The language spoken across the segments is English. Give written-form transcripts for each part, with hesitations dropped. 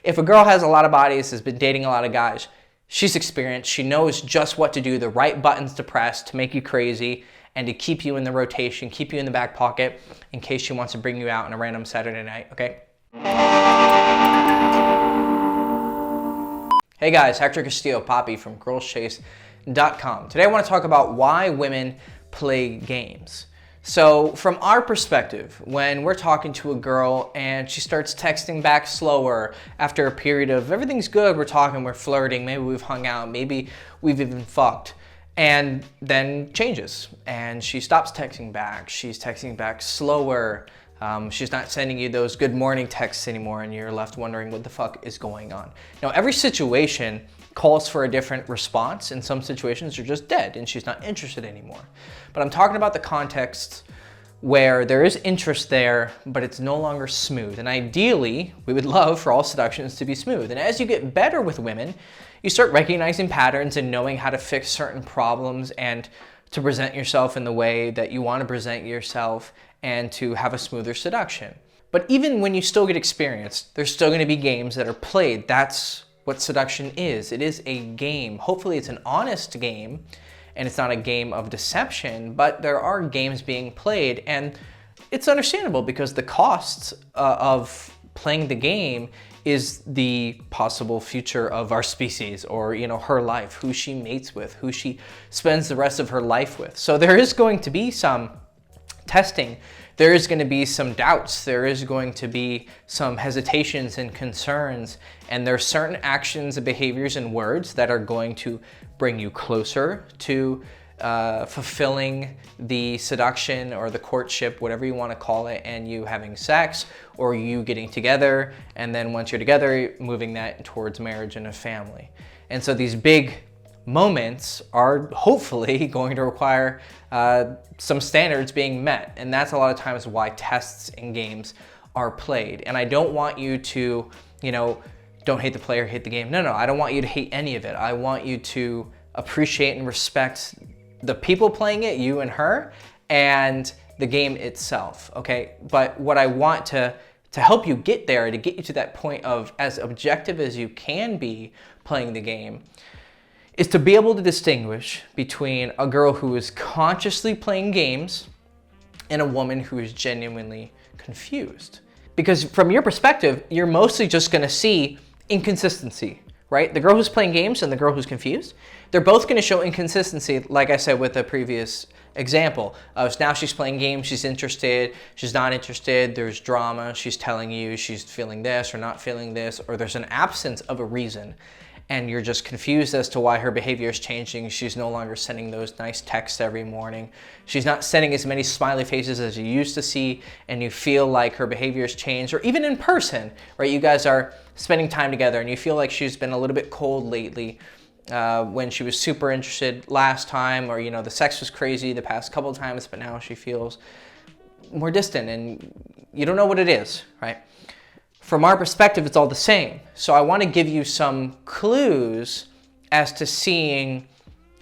If a girl has a lot of bodies, has been dating a lot of guys, she's experienced, she knows just what to do, the right buttons to press to make you crazy and to keep you in the rotation, keep you in the back pocket in case she wants to bring you out on a random Saturday night, okay? Hey guys, Hector Castillo, Poppy from girlschase.com. Today I want to talk about why women play games. So from our perspective, when we're talking to a girl and she starts texting back slower after a period of everything's good, we're talking, we're flirting, maybe we've hung out, maybe we've even fucked, and then changes and she stops texting back, she's texting back slower, she's not sending you those good morning texts anymore and you're left wondering what the fuck is going on. Now every situation calls for a different response. In some situations you're just dead and she's not interested anymore. But I'm talking about the context where there is interest there, but it's no longer smooth. And ideally, we would love for all seductions to be smooth. And as you get better with women, you start recognizing patterns and knowing how to fix certain problems and to present yourself in the way that you want to present yourself and to have a smoother seduction. But even when you still get experienced, there's still going to be games that are played. That's what seduction is. It is a game. Hopefully it's an honest game and it's not a game of deception, but there are games being played and it's understandable because the costs of playing the game is the possible future of our species or, you know, her life, who she mates with, who she spends the rest of her life with. So there is going to be some testing. There is going to be some doubts, there is going to be some hesitations and concerns, and there are certain actions and behaviors and words that are going to bring you closer to fulfilling the seduction or the courtship, whatever you want to call it, and you having sex or you getting together, and then once you're together, moving that towards marriage and a family. And so these big moments are hopefully going to require some standards being met. And that's a lot of times why tests in games are played. And I don't want you to, you know, don't hate the player, hate the game. No, I don't want you to hate any of it. I want you to appreciate and respect the people playing it, you and her, and the game itself, okay? But what I want to help you get there, to get you to that point of as objective as you can be playing the game, is to be able to distinguish between a girl who is consciously playing games and a woman who is genuinely confused. Because from your perspective, you're mostly just gonna see inconsistency, right? The girl who's playing games and the girl who's confused, they're both gonna show inconsistency, like I said with the previous example. Now she's playing games, she's interested, she's not interested, there's drama, she's telling you she's feeling this or not feeling this, or there's an absence of a reason. And you're just confused as to why her behavior is changing. She's no longer sending those nice texts every morning. She's not sending as many smiley faces as you used to see, and you feel like her behavior has changed. Or even in person, right? You guys are spending time together and you feel like she's been a little bit cold lately when she was super interested last time, or, you know, the sex was crazy the past couple of times, but now she feels more distant and you don't know what it is, right? From our perspective, it's all the same. So I want to give you some clues as to seeing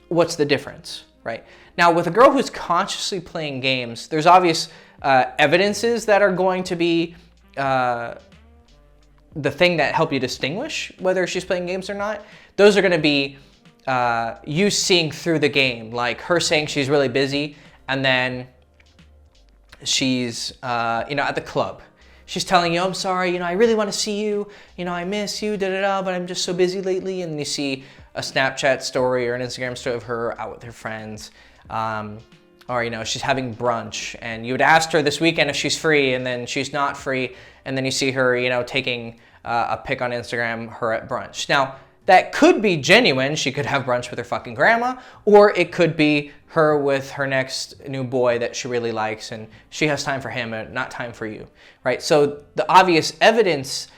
what's the difference, right? Now, with a girl who's consciously playing games, there's obvious evidences that are going to be the thing that help you distinguish whether she's playing games or not. Those are going to be you seeing through the game, like her saying she's really busy, and then she's at the club. She's telling you, I'm sorry, I really want to see you, I miss you, but I'm just so busy lately. And you see a Snapchat story or an Instagram story of her out with her friends. Or, she's having brunch and you had asked her this weekend if she's free and then she's not free. And then you see her, taking a pic on Instagram, her at brunch. Now, that could be genuine. She could have brunch with her fucking grandma, or it could be her with her next new boy that she really likes and she has time for him and not time for you, right? So the obvious evidence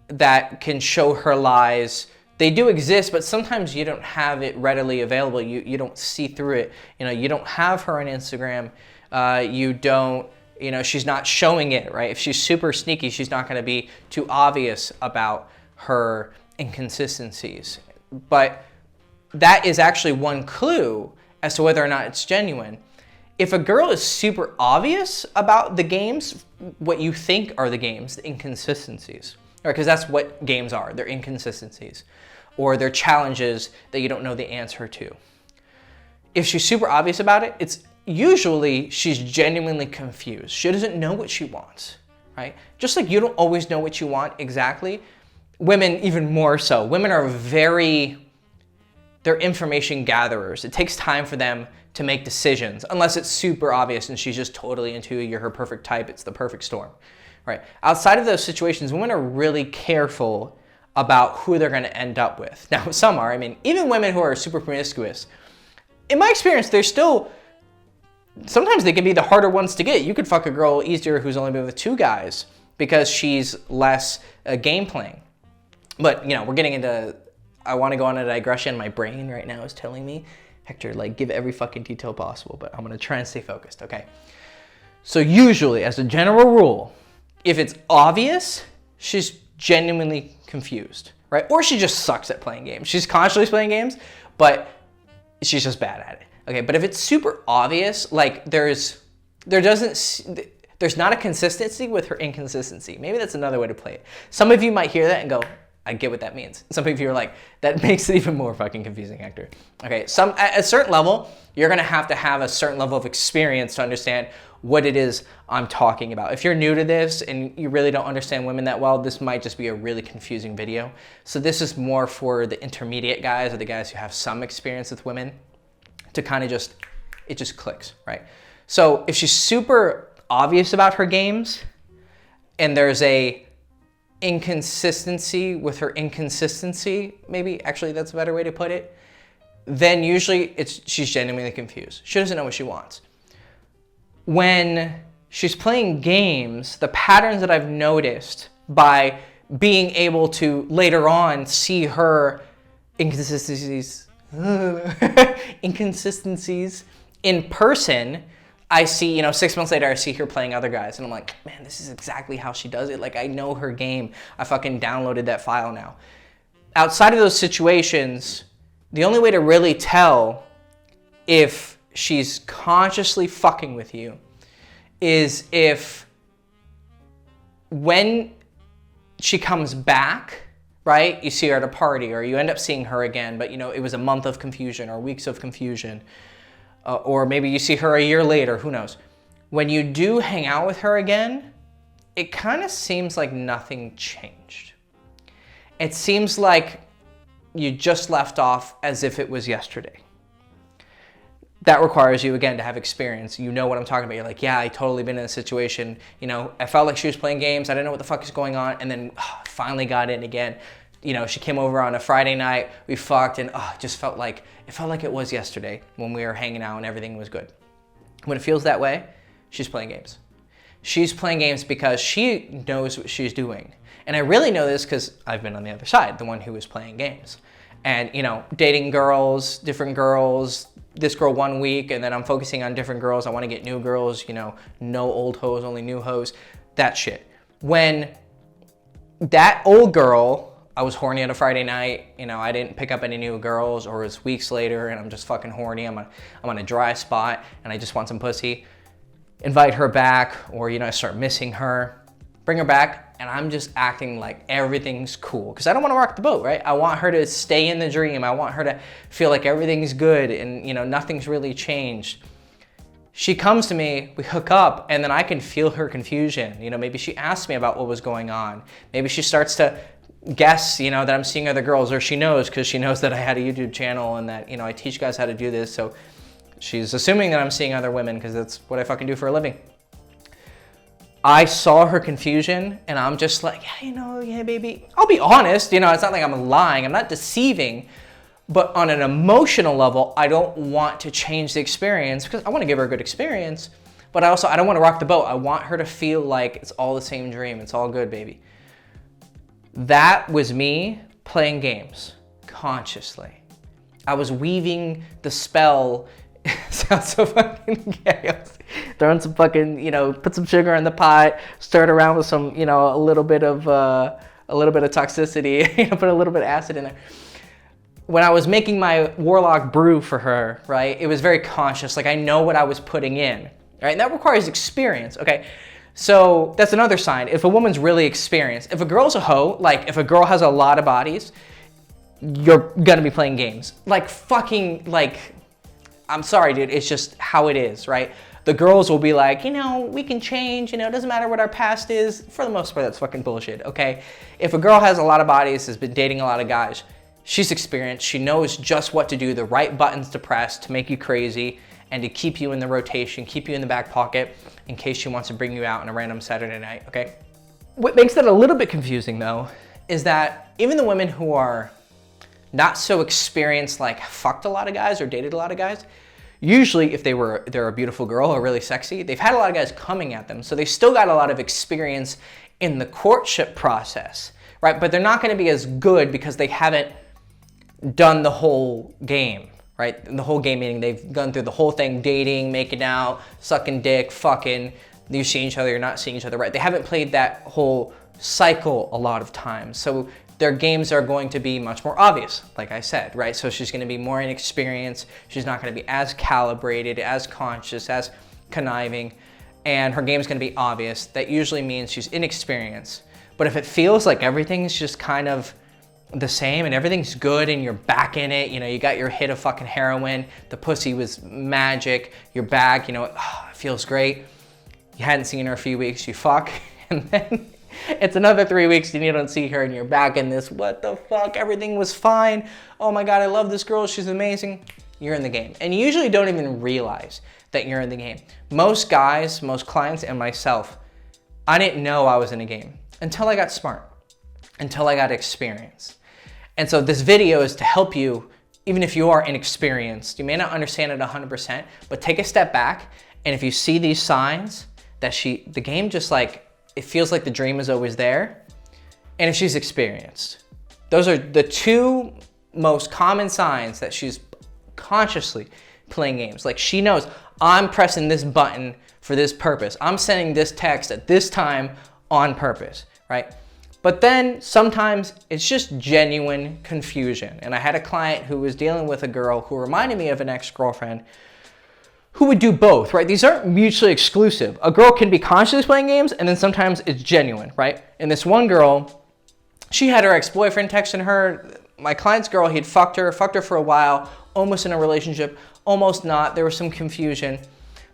that can show her lies, they do exist, but sometimes you don't have it readily available. You don't see through it. You don't have her on Instagram. You don't, she's not showing it, right? If she's super sneaky, she's not gonna be too obvious about her inconsistencies. But that is actually one clue as to whether or not it's genuine. If a girl is super obvious about the games, what you think are the games, the inconsistencies, right? Because that's what games are. They're inconsistencies, or they're challenges that you don't know the answer to. If she's super obvious about it, it's usually she's genuinely confused. She doesn't know what she wants, right? Just like you don't always know what you want exactly, women even more so. Women are they're information gatherers. It takes time for them to make decisions, unless it's super obvious and she's just totally into you, you're her perfect type, it's the perfect storm, right? Outside of those situations, women are really careful about who they're gonna end up with. Now, some are, I mean, even women who are super promiscuous, in my experience, they're still, sometimes they can be the harder ones to get. You could fuck a girl easier who's only been with 2 guys because she's less game playing. But, you know, we're getting into, I want to go on a digression. My brain right now is telling me, Hector, like, give every fucking detail possible, but I'm going to try and stay focused, okay? So usually, as a general rule, if it's obvious, she's genuinely confused, right? Or she just sucks at playing games. She's consciously playing games, but she's just bad at it. Okay, but if it's super obvious, like there's not a consistency with her inconsistency. Maybe that's another way to play it. Some of you might hear that and go, I get what that means. Some of you are like, that makes it even more fucking confusing, Hector. Okay, at a certain level, you're gonna have to have a certain level of experience to understand what it is I'm talking about. If you're new to this and you really don't understand women that well, this might just be a really confusing video. So this is more for the intermediate guys or the guys who have some experience with women to kind of it just clicks, right? So if she's super obvious about her games and there's a inconsistency with her inconsistency, maybe actually that's a better way to put it, then usually she's genuinely confused. She doesn't know what she wants. When she's playing games, the patterns that I've noticed by being able to later on see her inconsistencies in person, I see, 6 months later, I see her playing other guys and I'm like, man, this is exactly how she does it. Like, I know her game. I fucking downloaded that file now. Outside of those situations, the only way to really tell if she's consciously fucking with you is if when she comes back, right, you see her at a party or you end up seeing her again, but it was a month of confusion or weeks of confusion, or maybe you see her a year later, who knows. When you do hang out with her again, it kind of seems like nothing changed. It seems like you just left off as if it was yesterday. That requires you, again, to have experience. You know what I'm talking about. You're like, yeah, I totally been in a situation. I felt like she was playing games. I didn't know what the fuck is going on. And then finally got in again. She came over on a Friday night. We fucked and it felt like it was yesterday when we were hanging out and everything was good. When it feels that way, she's playing games. She's playing games because she knows what she's doing. And I really know this because I've been on the other side, the one who was playing games. And, dating girls, different girls, this girl 1 week, and then I'm focusing on different girls. I want to get new girls, no old hoes, only new hoes, that shit. When that old girl, I was horny on a Friday night, I didn't pick up any new girls, or it's weeks later and I'm just fucking horny, I'm on a dry spot and I just want some pussy, invite her back, or, I start missing her, bring her back, and I'm just acting like everything's cool because I don't want to rock the boat, right? I want her to stay in the dream. I want her to feel like everything's good and, nothing's really changed. She comes to me, we hook up, and then I can feel her confusion. Maybe she asks me about what was going on. Maybe she starts to guess, that I'm seeing other girls, or she knows because she knows that I had a YouTube channel and that, I teach guys how to do this. So she's assuming that I'm seeing other women because that's what I fucking do for a living. I saw her confusion and I'm just like, yeah, baby. I'll be honest, it's not like I'm lying, I'm not deceiving, but on an emotional level, I don't want to change the experience because I want to give her a good experience, but I don't want to rock the boat. I want her to feel like it's all the same dream. It's all good, baby. That was me playing games consciously. I was weaving the spell. Sounds so fucking gay. Throwing some fucking, put some sugar in the pot, stir it around with some, a little bit of toxicity, put a little bit of acid in there. When I was making my warlock brew for her, right, it was very conscious. Like I know what I was putting in, right? And that requires experience, okay? So that's another sign. If a woman's really experienced, if a girl's a hoe, like if a girl has a lot of bodies, you're gonna be playing games. Like fucking, like, I'm sorry, dude, it's just how it is, right? The girls will be like, you know, we can change, you know, it doesn't matter what our past is. For the most part, that's fucking bullshit, okay? If a girl has a lot of bodies, has been dating a lot of guys, she's experienced, she knows just what to do, the right buttons to press to make you crazy and to keep you in the rotation, keep you in the back pocket in case she wants to bring you out on a random Saturday night, okay? What makes that a little bit confusing though, is that even the women who are not so experienced, like fucked a lot of guys or dated a lot of guys, usually if they're a beautiful girl or really sexy, they've had a lot of guys coming at them. So they still got a lot of experience in the courtship process, right? But they're not gonna be as good because they haven't done the whole game, right? The whole game meaning they've gone through the whole thing, dating, making out, sucking dick, fucking, you see each other, you're not seeing each other, right? They haven't played that whole cycle a lot of times. So their games are going to be much more obvious, like I said, right? So she's gonna be more inexperienced, she's not gonna be as calibrated, as conscious, as conniving, and her game's gonna be obvious. That usually means she's inexperienced. But if it feels like everything's just kind of the same and everything's good and you're back in it, you know, you got your hit of fucking heroin, the pussy was magic, you're back, you know, it feels great. You hadn't seen her a few weeks, you fuck, and then it's another 3 weeks and you don't see her and you're back in this, what the fuck, everything was fine. Oh my God, I love this girl, she's amazing. You're in the game. And you usually don't even realize that you're in the game. Most guys, most clients and myself, I didn't know I was in a game until I got smart, until I got experience. And so this video is to help you, even if you are inexperienced, you may not understand it 100%, but take a step back. And if you see these signs that the game just like, it feels like the dream is always there. And if she's experienced, those are the two most common signs that she's consciously playing games. Like she knows, I'm pressing this button for this purpose. I'm sending this text at this time on purpose, right? But then sometimes it's just genuine confusion. And I had a client who was dealing with a girl who reminded me of an ex-girlfriend who would do both, right? These aren't mutually exclusive. A girl can be consciously playing games and then sometimes it's genuine, right? And this one girl, she had her ex-boyfriend texting her. My client's girl, he'd fucked her for a while, almost in a relationship, almost not. There was some confusion.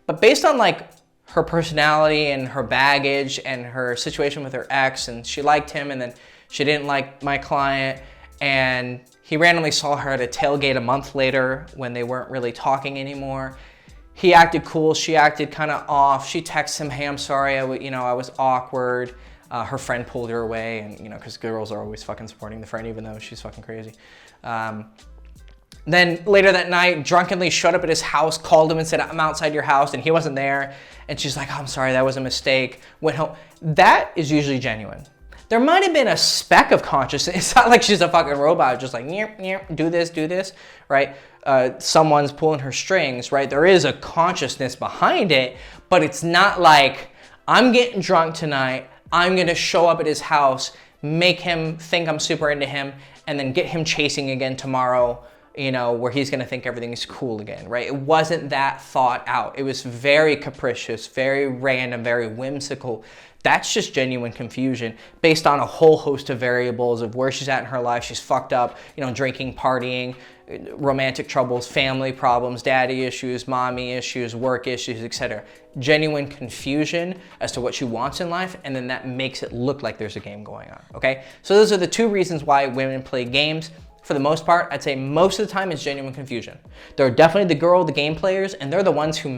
But based on like her personality and her baggage and her situation with her ex, and she liked him and then she didn't like my client, and he randomly saw her at a tailgate a month later when they weren't really talking anymore. He acted cool, she acted kind of off. She texted him, hey, I'm sorry, I was awkward. Her friend pulled her away, and because girls are always fucking supporting the friend even though she's fucking crazy. Then later that night, drunkenly showed up at his house, called him and said, I'm outside your house, and he wasn't there. And she's like, oh, I'm sorry, that was a mistake. Went home. That is usually genuine. There might have been a speck of consciousness. It's not like she's a fucking robot, just like, do this, right? Someone's pulling her strings, right? There is a consciousness behind it, but it's not like, I'm getting drunk tonight, I'm gonna show up at his house, make him think I'm super into him, and then get him chasing again tomorrow, where he's gonna think everything is cool again, right? It wasn't that thought out. It was very capricious, very random, very whimsical. That's just genuine confusion based on a whole host of variables of where she's at in her life. She's fucked up, drinking, partying, romantic troubles, family problems, daddy issues, mommy issues, work issues, etc. Genuine confusion as to what she wants in life, and then that makes it look like there's a game going on, okay? So those are the two reasons why women play games. For the most part, I'd say most of the time it's genuine confusion. There are definitely the game players, and they're the ones who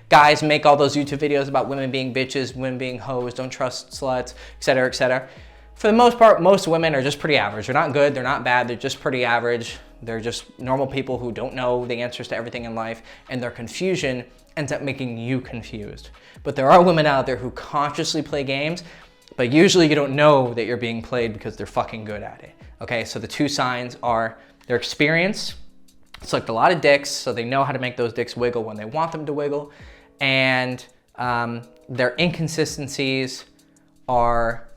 guys make all those YouTube videos about women being bitches, women being hoes, don't trust sluts, etc., etc. For the most part, most women are just pretty average. They're not good, they're not bad, they're just pretty average. They're just normal people who don't know the answers to everything in life, and their confusion ends up making you confused. But there are women out there who consciously play games, but usually you don't know that you're being played because they're fucking good at it. Okay, so the two signs are their experience, sucked a lot of dicks, so they know how to make those dicks wiggle when they want them to wiggle, and their inconsistencies are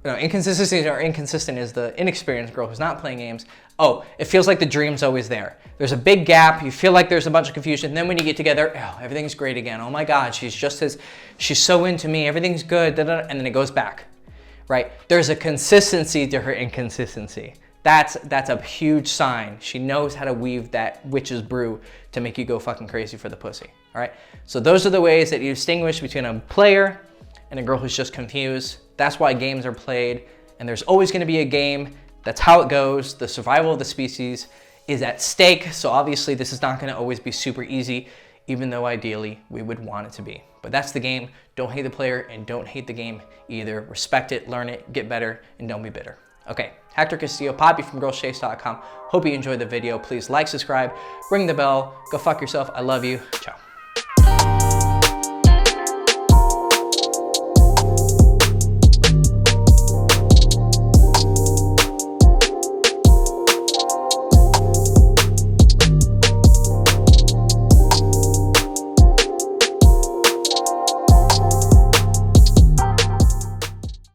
no, inconsistency or inconsistent is the inexperienced girl who's not playing games. Oh, it feels like the dream's always there. There's a big gap. You feel like there's a bunch of confusion. Then when you get together, oh, everything's great again. Oh my God, she's so into me. Everything's good. And then it goes back, right? There's a consistency to her inconsistency. That's a huge sign. She knows how to weave that witch's brew to make you go fucking crazy for the pussy, all right? So those are the ways that you distinguish between a player and a girl who's just confused. That's why games are played, and there's always gonna be a game. That's how it goes. The survival of the species is at stake, so obviously this is not gonna always be super easy, even though ideally we would want it to be. But that's the game. Don't hate the player and don't hate the game either. Respect it, learn it, get better, and don't be bitter. Okay, Hector Castillo, Poppy from girlschase.com. Hope you enjoyed the video. Please like, subscribe, ring the bell, go fuck yourself. I love you. Ciao.